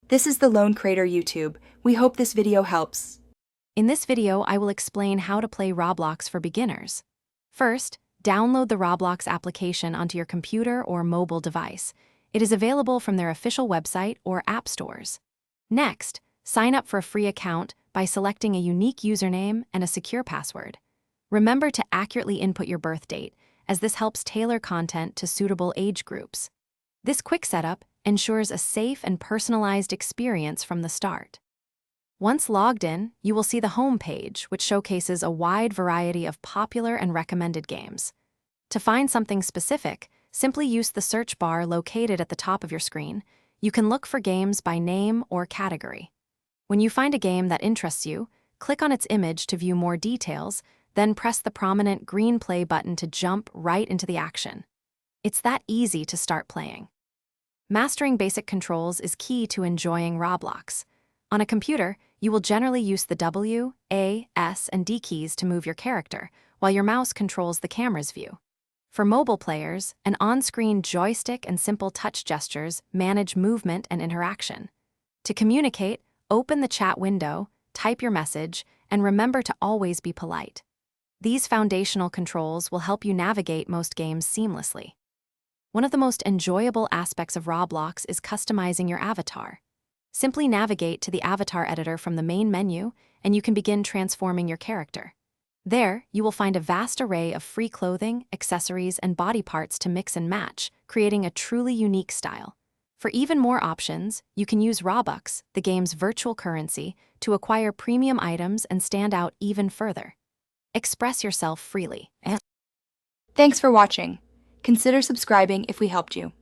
This is the Lone Crater YouTube. We hope this video helps. In this video, I will explain how to play Roblox for beginners. First, download the Roblox application onto your computer or mobile device. It is available from their official website or app stores. Next, sign up for a free account by selecting a unique username and a secure password. Remember to accurately input your birth date, as this helps tailor content to suitable age groups. This quick setup ensures a safe and personalized experience from the start. Once logged in, you will see the home page, which showcases a wide variety of popular and recommended games. To find something specific, simply use the search bar located at the top of your screen. You can look for games by name or category. When you find a game that interests you, click on its image to view more details, then press the prominent green play button to jump right into the action. It's that easy to start playing. Mastering basic controls is key to enjoying Roblox. On a computer, you will generally use the W, A, S, and D keys to move your character, while your mouse controls the camera's view. For mobile players, an on-screen joystick and simple touch gestures manage movement and interaction. To communicate, open the chat window, type your message, and remember to always be polite. These foundational controls will help you navigate most games seamlessly. One of the most enjoyable aspects of Roblox is customizing your avatar. Simply navigate to the avatar editor from the main menu, and you can begin transforming your character. There, you will find a vast array of free clothing, accessories, and body parts to mix and match, creating a truly unique style. For even more options, you can use Robux, the game's virtual currency, to acquire premium items and stand out even further. Express yourself freely. Thanks for watching. Consider subscribing if we helped you.